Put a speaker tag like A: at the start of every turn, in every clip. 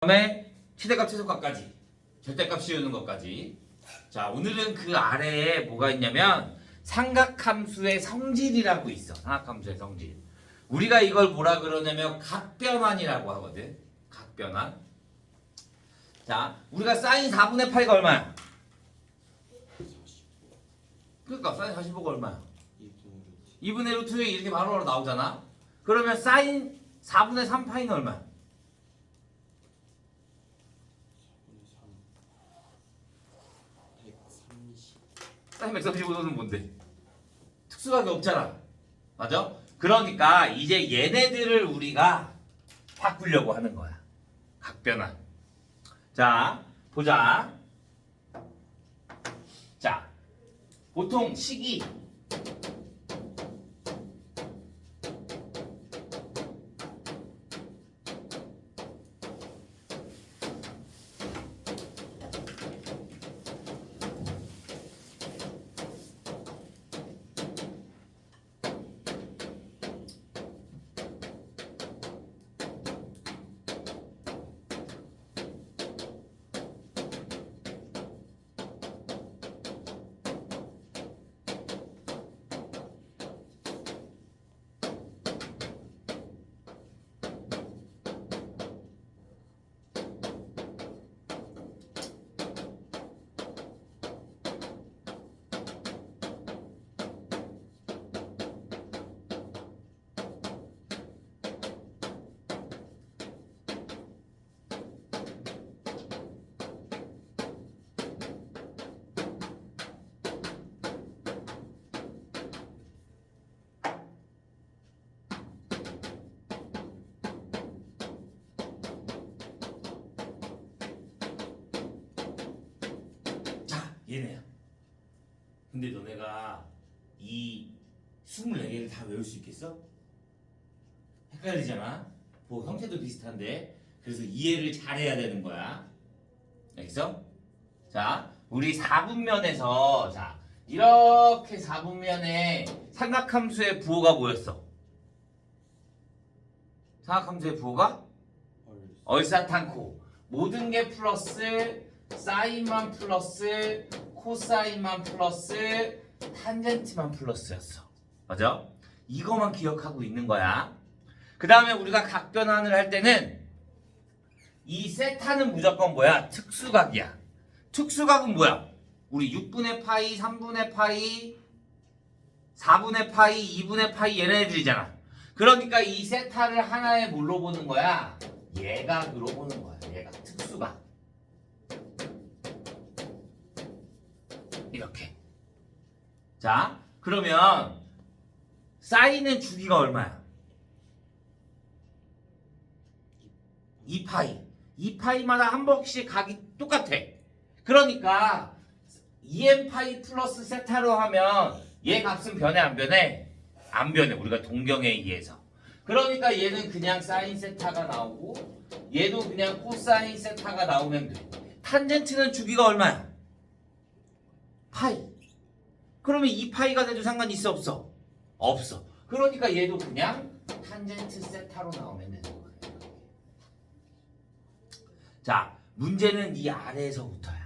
A: 다음에 최대값 최소값까지 절대값 씌우는 것까지. 자, 오늘은 그 아래에 뭐가 있냐면 삼각함수의 성질이라고 있어. 삼각함수의 성질. 우리가 이걸 뭐라 그러냐면 각변환이라고 하거든. 각변환. 자, 우리가 사인 4분의 8가 얼마야? 그러니까 사인 45가 얼마야? 2분의 루트 2 이렇게 바로 나오잖아. 그러면 사인 4분의 3 파이는 얼마야? 사인 135도는 뭔데? 특수각이 없잖아. 맞아? 그러니까 이제 얘네들을 우리가 바꾸려고 하는 거야. 각변환. 자, 보자. 자, 보통 식이 얘네야. 근데 너네가 이 24개를 다 외울 수 있겠어? 헷갈리잖아. 뭐 형태도 비슷한데. 그래서 이해를 잘해야 되는 거야. 알겠어? 자, 우리 4분면에서 자, 이렇게 4분면에 삼각함수의 부호가 뭐였어? 삼각함수의 부호가? 얼사탄코. 모든 게 플러스 사인만 플러스 코사인만 플러스 탄젠트만 플러스였어. 맞아? 이거만 기억하고 있는 거야. 그 다음에 우리가 각변환을 할 때는 이 세타는 무조건 뭐야? 특수각이야. 특수각은 뭐야? 우리 6분의 파이, 3분의 파이, 4분의 파이, 2분의 파이 얘네들이잖아. 그러니까 이 세타를 하나에 뭘로 보는 거야? 예각으로 보는 거야. 예각, 특수각. 이렇게. 자, 그러면 사인의 주기가 얼마야? 2파이. 2파이마다 한 번씩 각이 똑같아. 그러니까 2n파이 플러스 세타로 하면 얘 값은 변해 안 변해? 안 변해. 우리가 동경에 의해서. 그러니까 얘는 그냥 사인 세타가 나오고 얘도 그냥 코사인 세타가 나오면 돼. 탄젠트는 주기가 얼마야? 파이. 그러면 2파이가 돼도 상관이 있어 없어? 없어. 그러니까 얘도 그냥 탄젠트 세타로 나오면 되는 거예요. 자, 문제는 이 아래에서부터야.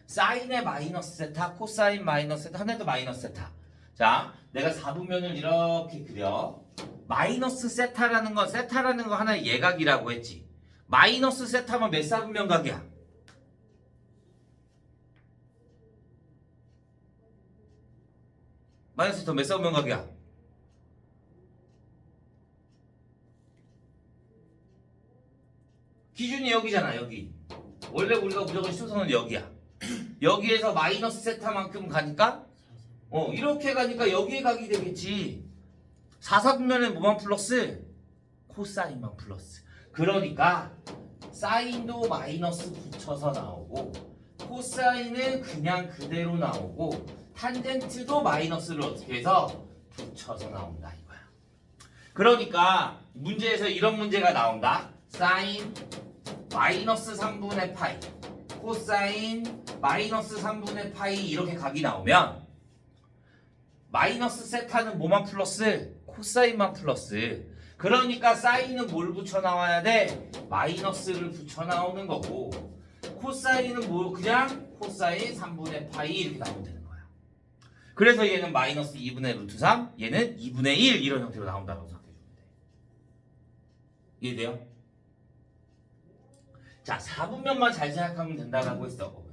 A: 사인의 마이너스 세타, 코사인 마이너스 세타, 하나도 마이너스 세타. 자, 내가 4분면을 이렇게 그려. 마이너스 세타라는 건 세타라는 거 하나의 예각이라고 했지. 마이너스 세타면 몇 4분면 각이야? 마이너스 세타 몇 4분면 각이야? 기준이 여기잖아. 여기. 원래 우리가 무조건 수선은 여기야. 여기에서 마이너스 세타만큼 가니까 이렇게 가니까 여기에 각이 되겠지. 4사분면은 뭐만 플러스? 코사인만 플러스. 그러니까 사인도 마이너스 붙여서 나오고 코사인은 그냥 그대로 나오고 탄젠트도 마이너스를 어떻게 해서 붙여서 나온다 이거야. 그러니까 문제에서 이런 문제가 나온다. 사인 마이너스 3분의 파이 코사인 마이너스 3분의 파이 이렇게 각이 나오면 마이너스 세타는 뭐만 플러스? 코사인만 플러스. 그러니까 사인은 뭘 붙여 나와야 돼? 마이너스를 붙여 나오는 거고 코사인은 뭐 그냥 코사인 3분의 파이 이렇게 나오면 되는 거야. 그래서 얘는 마이너스 2분의 루트 3, 얘는 2분의 1 이런 형태로 나온다고 생각해주면 돼. 이해돼요? 자, 4분면만 잘 생각하면 된다라고 했어.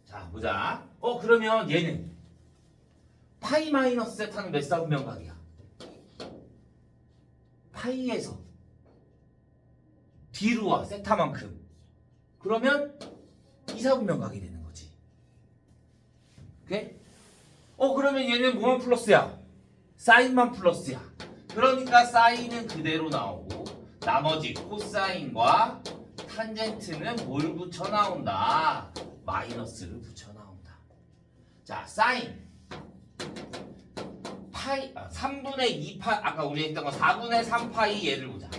A: 자, 보자. 그러면 얘는 파이 마이너스 세타는 몇 사분면각이야? 파이에서 뒤로 와, 세타만큼. 그러면 2사분면각이 되는 거지. 오케이? 그러면 얘는 뭐만 플러스야? 사인만 플러스야. 그러니까 사인은 그대로 나오고 나머지 코사인과 탄젠트는 뭘 붙여 나온다? 마이너스를 붙여 나온다. 자, 사인 파이 3분의 2 파이 아까 우리 했던 거 4분의 3 파이 얘를 보자.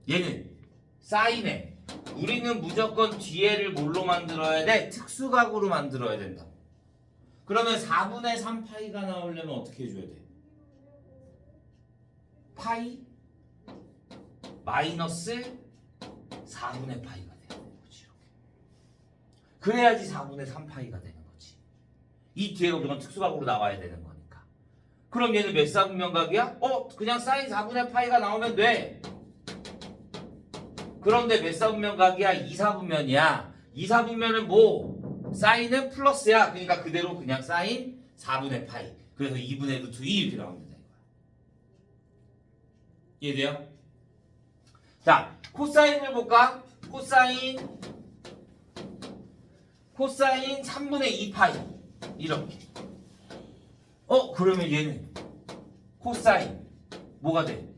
A: 얘는 사인에 우리는 무조건 뒤에를 뭘로 만들어야 돼? 특수각으로 만들어야 된다. 그러면 4분의 3 파이가 나오려면 어떻게 해줘야 돼? 파이 마이너스 4분의 파이가 되는 거지. 이렇게. 그래야지 4분의 3 파이가 되는 거지. 이 뒤에가 무조건 특수각으로 나와야 되는 거니까. 그럼 얘는 몇 사분면각이야? 그냥 사인 4분의 파이가 나오면 돼. 그런데 몇 사분면각이야? 2사분면이야. 2사분면은 뭐? 사인은 플러스야. 그러니까 그대로 그냥 사인 4분의 파이. 그래서 2분의 루트 2 이렇게 나오면 된다는 거야. 이해돼요? 자, 코사인을 볼까? 코사인 3분의 2 파이. 이렇게. 그러면 얘는 코사인 뭐가 돼?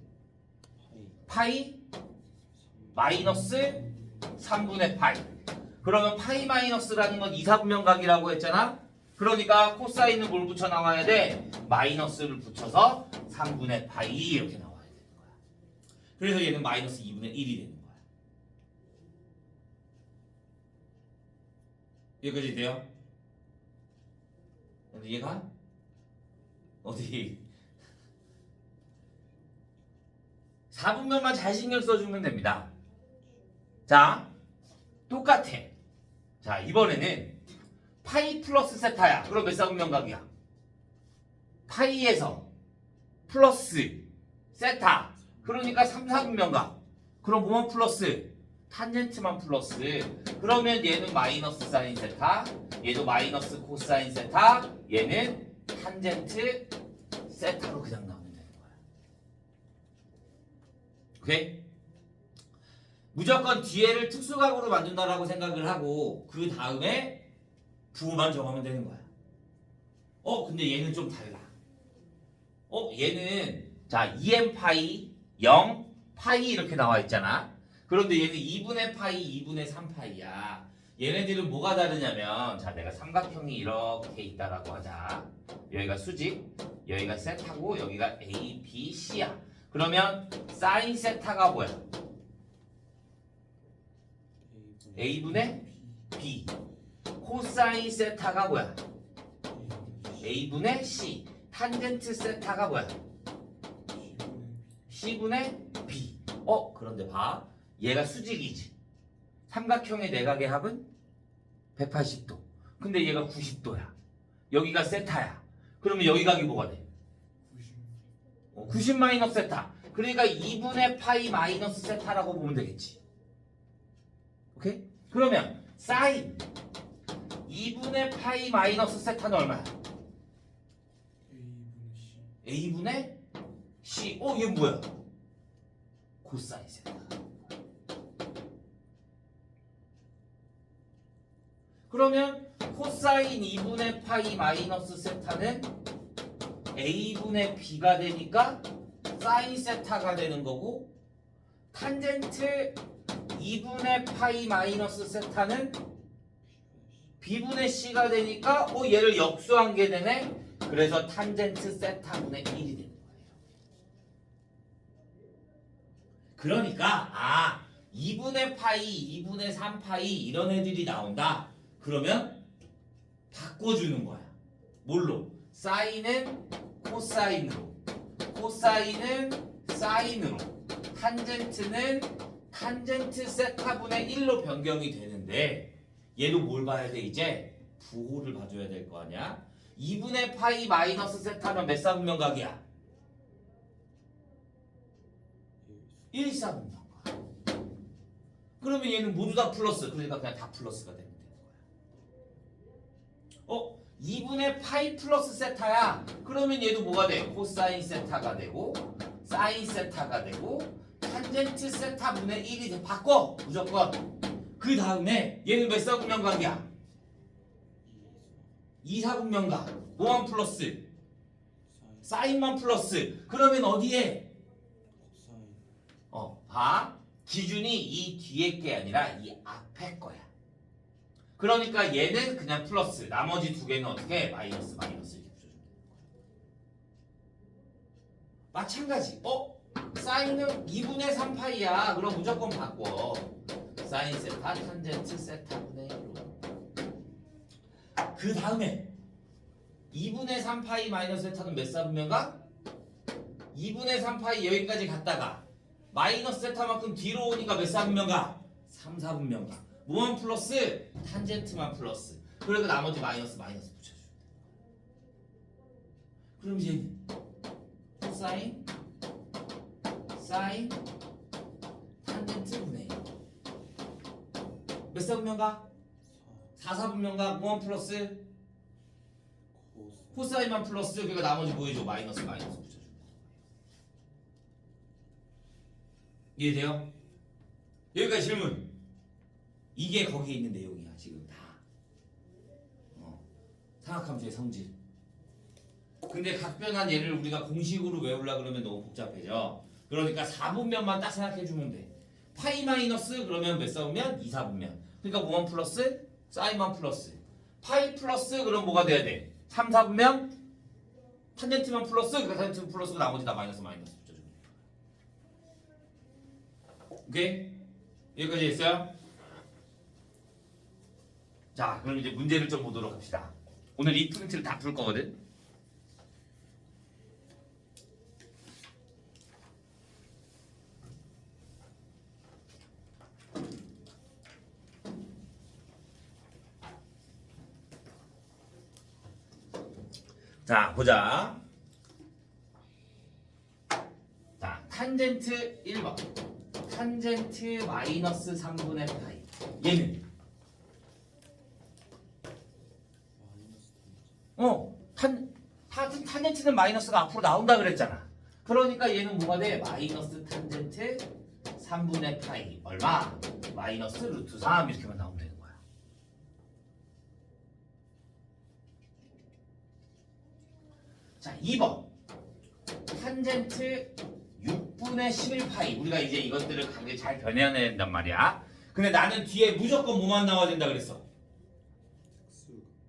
A: 파이 마이너스 3분의 파이. 그러면 파이 마이너스라는 건 2사분면각이라고 했잖아. 그러니까 코사인은 뭘 붙여 나와야 돼? 마이너스를 붙여서 3분의 파이 이렇게 나와야 되는 거야. 그래서 얘는 마이너스 2분의 1이 되는 거야. 여기까지 돼요? 이해가? 어디? 4분면만 잘 신경 써주면 됩니다. 자, 똑같아. 자, 이번에는 파이 플러스 세타야. 그럼 몇 사분면각이야? 파이에서 플러스 세타. 그러니까 3사분면각. 그럼 뭐만 플러스? 탄젠트만 플러스. 그러면 얘는 마이너스 사인 세타. 얘도 마이너스 코사인 세타. 얘는 탄젠트 세타로 그냥 나오면 되는 거야. 오케이? 무조건 뒤에를 특수각으로 만든다라고 생각을 하고 그 다음에 부호만 정하면 되는 거야. 근데 얘는 좀 달라. 얘는 자 2n 파이 0 파이 이렇게 나와 있잖아. 그런데 얘는 2분의 파이 2분의 3 파이야. 얘네들은 뭐가 다르냐면 자 내가 삼각형이 이렇게 있다라고 하자. 여기가 수직, 여기가 세타고 여기가 A, B, C야. 그러면 사인 세타가 뭐야? A분의 B. 코사인 세타가 뭐야? A분의 C. 탄젠트 세타가 뭐야? C분의 B. 그런데 봐. 얘가 수직이지. 삼각형의 내각의 합은 180도. 근데 얘가 90도야. 여기가 세타야. 그러면 여기 각이 뭐가 돼? 90 마이너스 세타. 그러니까 2분의 파이 마이너스 세타라고 보면 되겠지. 오케이? 그러면 사인 2분의 파이 마이너스 세타는 얼마야? A분의 C. 얘 뭐야? 코사인 세타. 그러면 코사인 2분의 파이 마이너스 세타는 A분의 B가 되니까 사인 세타가 되는 거고 탄젠트 2분의 파이 마이너스 세타는 B분의 C가 되니까 얘를 역수한 게 되네. 그래서 탄젠트 세타분의 1이 되는 거예요. 그러니까 2분의 파이, 2분의 3 파이 이런 애들이 나온다. 그러면 바꿔주는 거야. 뭘로? 사인은 코사인으로, 코사인은 사인으로, 탄젠트는 탄젠트 세타분의 1로 변경이 되는데 얘도 뭘 봐야 돼 이제? 부호를 봐줘야 될 거 아니야? 2분의 파이 마이너스 세타면 몇 사분면각이야? 1사분면각. 그러면 얘는 모두 다 플러스. 그러니까 그냥 다 플러스가 되면 되는 거야. 2분의 파이 플러스 세타야. 그러면 얘도 뭐가 돼? 코사인 세타가 되고 사인 세타가 되고 탄젠트 세타분의 1이 바꿔 무조건. 그 다음에 얘는 몇 사분면각이야? 2사분면각. 뭐만 플러스? 사인만 플러스. 그러면 어디에? 봐. 기준이 이 뒤에 게 아니라 이 앞에 거야. 그러니까 얘는 그냥 플러스. 나머지 두 개는 어떻게? 마이너스 마이너스 이렇게 붙여주면 되는 거야. 마찬가지. 사인은 2분의 3파이야. 그럼 무조건 바꿔. 사인 세타 탄젠트 세타분의 1로. 그 다음에 2분의 3파이 마이너스 세타는 몇 사분면각? 2분의 3파이 여기까지 갔다가 마이너스 세타만큼 뒤로 오니까 몇 사분면각? 3사분면각. 뭐만 플러스? 탄젠트만 플러스. 그리고 나머지 마이너스 마이너스 붙여주면 돼. 그럼 얘는 코사인 사인 탄젠트 분의 1. 몇 사분면각? 4사분면각. 뭐만 플러스? 코사인만 플러스. 그러니까 나머지 뭐 해줘? 마이너스 마이너스 붙여주면 돼. 이해돼요? 여기까지 질문. 이게 거기에 있는 내용이야 지금 다. 삼각함수의 성질. 근데 각변한 예를 우리가 공식으로 외우려 그러면 너무 복잡해져. 그러니까 4분면만 딱 생각해주면 돼. 파이 마이너스 그러면 몇 사분면? 2사분면. 그러니까 뭐만 플러스? 사인만 플러스. 파이 플러스 그럼 뭐가 돼야 돼? 3사분면? 탄젠트만 플러스. 그러니까 탄젠트 플러스고 나머지 다 마이너스 마이너스 붙여주면 돼. 오케이? 여기까지 했어요? 자, 그럼 이제 문제를 좀 보도록 합시다. 오늘 이 포인트를 다 풀 거거든. 자, 보자. 자, 탄젠트 1번. 탄젠트 마이너스 3분의 파이. 얘는 탄젠트는 마이너스가 앞으로 나온다 그랬잖아. 그러니까 얘는 뭐가 돼? 마이너스 탄젠트 3분의 파이. 얼마? 마이너스 루트 3 이렇게만 나오면 되는 거야. 자, 2번. 탄젠트 6분의 11파이. 우리가 이제 이것들을 관계 잘 변해내야 된단 말이야. 근데 나는 뒤에 무조건 뭐만 나와야 된다 그랬어?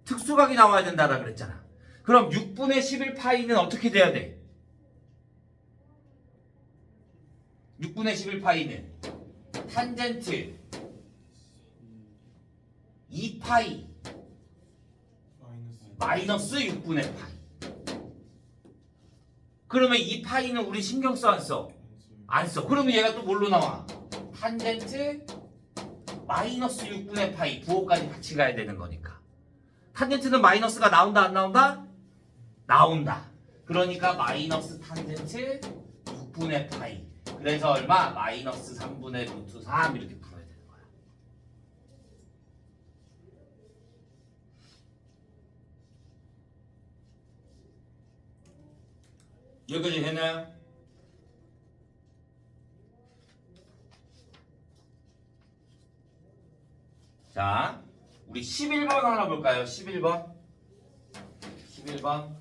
A: 특수각이 나와야 된다라 그랬잖아. 그럼 6분의 11파이는 어떻게 돼야 돼? 6분의 11파이는 탄젠트 2파이 마이너스 6분의 파이. 그러면 2파이는 우리 신경 써 안 써? 안 써. 그러면 얘가 또 뭘로 나와? 탄젠트 마이너스 6분의 파이. 부호까지 같이 가야 되는 거니까. 탄젠트는 마이너스가 나온다 안 나온다? 나온다. 그러니까 마이너스 탄젠트 6분의 파이. 그래서 얼마? 마이너스 3분의 루트 3 이렇게 풀어야 되는 거야. 여기까지 했나요? 자, 우리 11번 하나 볼까요? 11번. 11번.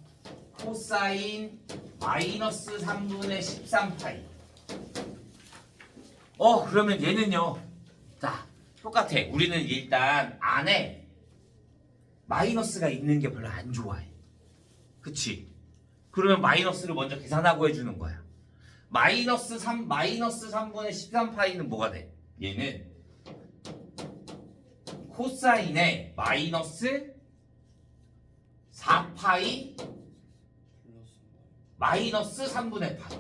A: 코사인 마이너스 3분의 13파이. 그러면 얘는요. 자, 똑같아. 우리는 일단 안에 마이너스가 있는 게 별로 안 좋아해. 그치? 그러면 마이너스를 먼저 계산하고 해주는 거야. 마이너스 3분의 13파이는 뭐가 돼? 얘는 코사인의 마이너스 4파이 마이너스 3분의 파이.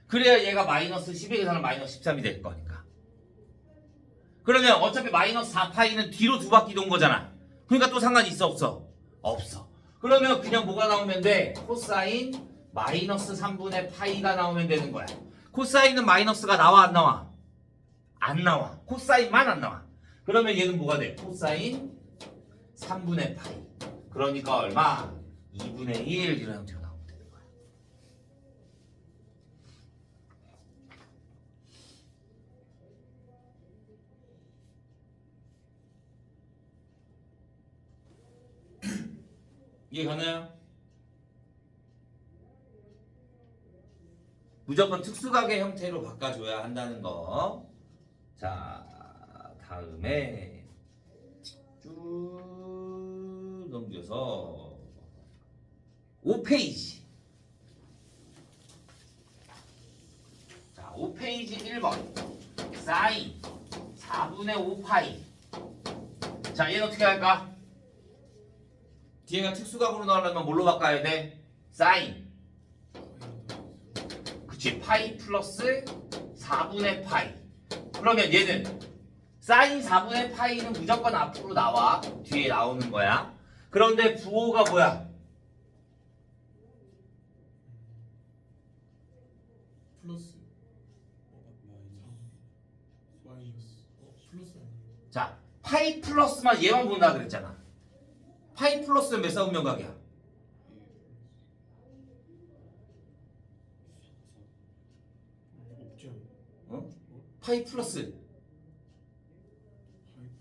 A: 그래야 얘가 마이너스 10에 계산하면 마이너스 13이 될 거니까. 그러면 어차피 마이너스 4파이는 뒤로 두 바퀴 돈 거잖아. 그러니까 또 상관이 있어 없어? 없어. 그러면 그냥 뭐가 나오면 돼? 코사인 마이너스 3분의 파이가 나오면 되는 거야. 코사인은 마이너스가 나와 안 나와? 안 나와. 코사인만 안 나와. 그러면 얘는 뭐가 돼? 코사인 3분의 파이. 그러니까 얼마? 2분의 1 이런 형태로 나오면 되는 거야. 이해 가나요? 무조건 특수각의 형태로 바꿔줘야 한다는 거. 자, 다음에 쭉 넘겨서 5페이지. 자, 5페이지 1번. 사인 4분의 5파이. 자, 얘는 어떻게 할까? 뒤에가 특수각으로 나오려면 뭘로 바꿔야 돼? 사인. 그치, 파이 플러스 4분의 파이. 그러면 얘는 사인 4분의 파이는 무조건 앞으로 나와. 뒤에 나오는 거야. 그런데 부호가 뭐야?
B: 플러스 마이너스 플러스 아니에요?
A: 자, 파이 플러스만 얘만 본다 그랬잖아. 파이 플러스는 몇 사분면각이야?
B: 없죠.
A: 어? 파이 플러스.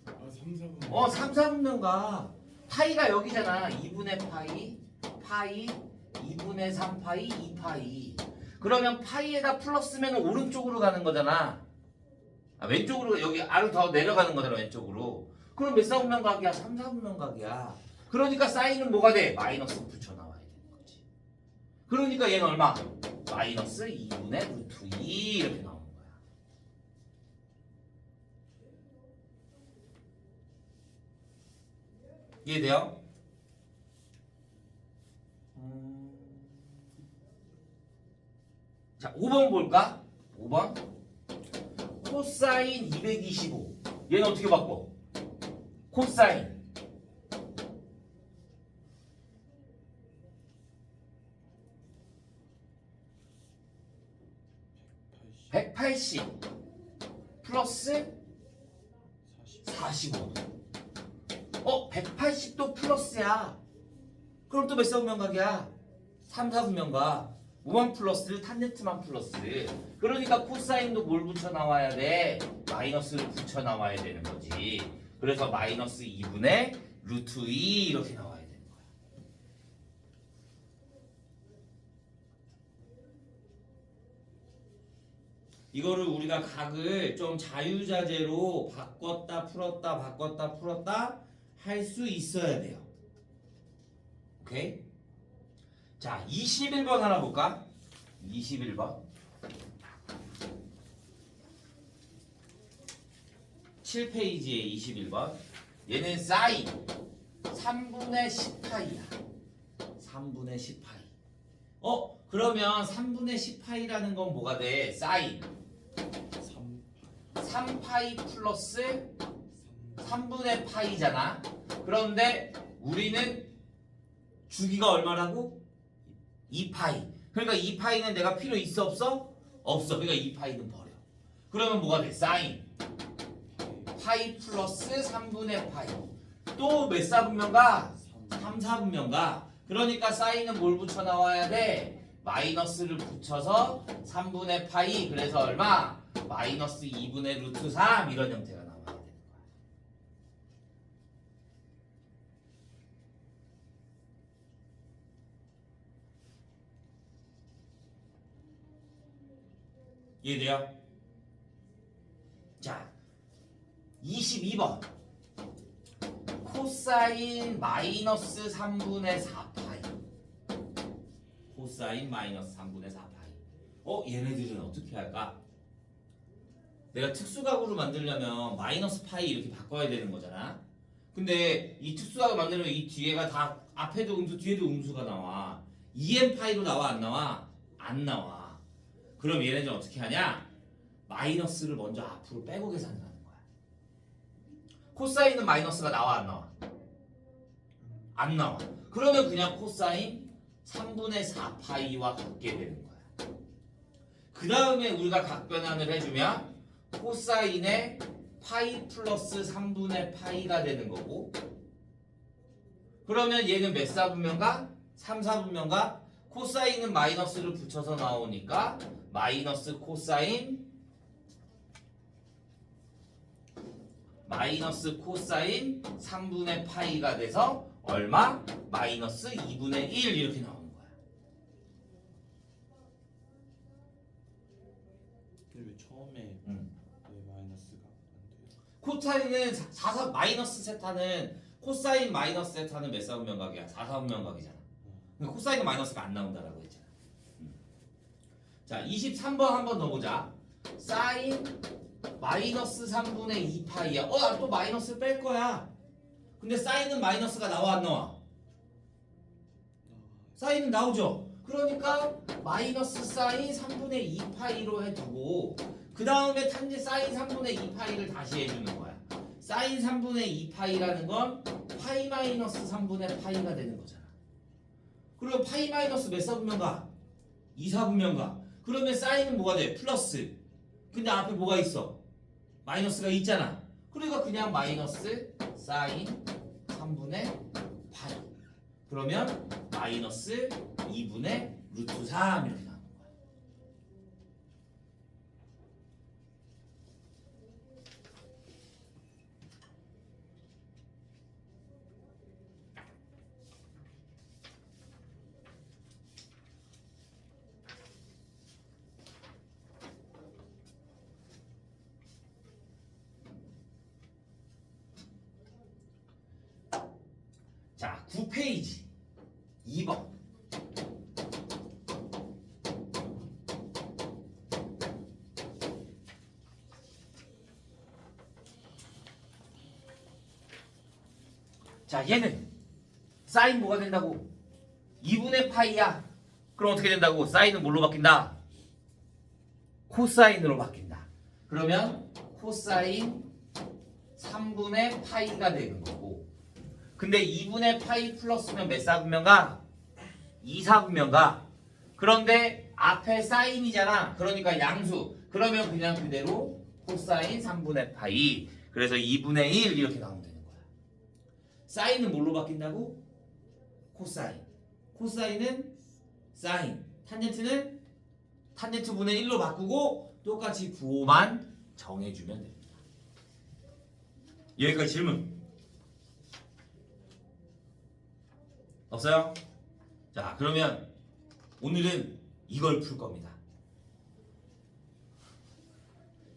B: 아 3, 4분.
A: 3, 4분면각. 파이가 여기잖아. 2분의 파이, 파이, 2분의 3파이, 2파이. 그러면 파이에다 플러스면 오른쪽으로 가는 거잖아. 왼쪽으로 여기 아래로 더 내려가는 거잖아. 왼쪽으로. 그럼 몇 사분면각이야? 3, 4분면각이야. 그러니까 사인은 뭐가 돼? 마이너스 붙여 나와야 되는 거지. 그러니까 얘는 얼마? 마이너스 2분의 루트 2 이렇게 나오는 거야. 이해돼요? 자, 5번 볼까? 5번. 코사인 225. 얘는 어떻게 바꿔? 코사인 180 플러스 45도. 180도 플러스야. 그럼 또 몇 사분면각이야? 3, 4분면각. 무한 플러스, 탄젠트만 플러스. 그러니까 코사인도 뭘 붙여 나와야 돼? 마이너스를 붙여 나와야 되는 거지. 그래서 마이너스 2분의 루트 2 이렇게 나와야 되는 거야. 이거를 우리가 각을 좀 자유자재로 바꿨다 풀었다 바꿨다 풀었다 할 수 있어야 돼요. 오케이? 자, 21번 하나 볼까? 21번. 7페이지에 21번. 얘는 사인 3분의 10파이야. 3분의 10파이. 그러면 3분의 10파이라는 건 뭐가 돼? 사인 3파이 플러스 3분의 파이잖아. 그런데 우리는 주기가 얼마라고? 2파이. 그러니까 2파이는 내가 필요 있어 없어? 없어. 그러니까 2파이는 버려. 그러면 뭐가 돼? 사인 파이 플러스 3분의 파이. 또 몇 사분면가? 3, 4분면가. 그러니까 사인은 뭘 붙여 나와야 돼? 마이너스를 붙여서 3분의 파이. 그래서 얼마? 마이너스 2분의 루트 3 이런 형태가 나와야 되는 거야. 이해돼요? 자, 22번. 코사인 마이너스 3분의 4파이. 코사인 마이너스 3분의 4파이. 얘네들은 어떻게 할까? 내가 특수각으로 만들려면 마이너스 파이 이렇게 바꿔야 되는 거잖아. 근데 이 특수각을 만들면 이 뒤에가 다 앞에도 음수 뒤에도 음수가 나와. 2n 파이로 나와 안 나와? 안 나와. 그럼 얘네들 어떻게 하냐? 마이너스를 먼저 앞으로 빼고 계산을 하는 거야. 코사인은 마이너스가 나와 안 나와? 안 나와. 그러면 그냥 코사인 3분의 4 파이와 같게 되는 거야. 그 다음에 우리가 각변환을 해주면 코사인의 파이 플러스 3분의 파이가 되는 거고, 그러면 얘는 몇 사분면가? 3사분면가? 코사인은 마이너스를 붙여서 나오니까 마이너스 코사인 3분의 파이가 돼서 얼마? 마이너스 2분의 1 이렇게 나오는 거야.
C: 근데 왜 처음에 왜 마이너스가 안 돼요?
A: 코사인은 마이너스 세타는 코사인 마이너스 세타는 몇 사분면각이야? 4사분면각이잖아. 그러니까 코사인은 마이너스가 안 나온다라고 했잖아. 자, 23번 한번 더 보자. 사인 마이너스 3분의 2 파이야. 또 마이너스 뺄 거야. 근데 사인은 마이너스가 나와 안 나와? 사인은 나오죠. 그러니까 마이너스 사인 3분의 2 파이로 해두고 그 다음에 탄젠 사인 3분의 2 파이를 다시 해주는 거야. 사인 3분의 2 파이라는 건 파이 마이너스 3분의 파이가 되는 거잖아. 그리고 파이 마이너스 몇 사분면가? 2사분면가. 그러면 사인은 뭐가 돼? 플러스. 근데 앞에 뭐가 있어? 마이너스가 있잖아. 그러니까 그냥 마이너스 사인 3분의 파이. 그러면 마이너스 2분의 루트 3 이렇게 나오는 거야. 자, 9페이지 2번. 자, 얘는 사인 뭐가 된다고? 2분의 파이야. 그럼 어떻게 된다고? 사인은 뭘로 바뀐다? 코사인으로 바뀐다. 그러면 코사인 3분의 파이가 되는 거고, 근데 2분의 파이 플러스면 몇 사분면가? 2사분면가. 그런데 앞에 사인이잖아. 그러니까 양수. 그러면 그냥 그대로 코사인 3분의 파이. 그래서 2분의 1 이렇게 나오면 되는 거야. 사인은 뭘로 바뀐다고? 코사인. 코사인은 사인. 탄젠트는 탄젠트 분의 1로 바꾸고 똑같이 부호만 정해주면 됩니다. 여기까지 질문 없어요? 자, 그러면 오늘은 이걸 풀 겁니다.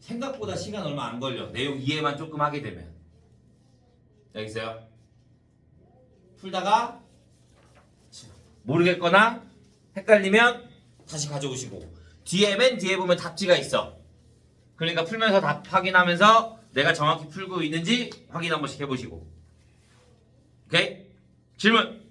A: 생각보다 시간 얼마 안 걸려. 내용 이해만 조금 하게 되면. 여기 있어요. 풀다가 모르겠거나 헷갈리면 다시 가져오시고, 맨 뒤에 보면 답지가 있어. 그러니까 풀면서 답 확인하면서 내가 정확히 풀고 있는지 확인 한 번씩 해보시고. 오케이? 질문!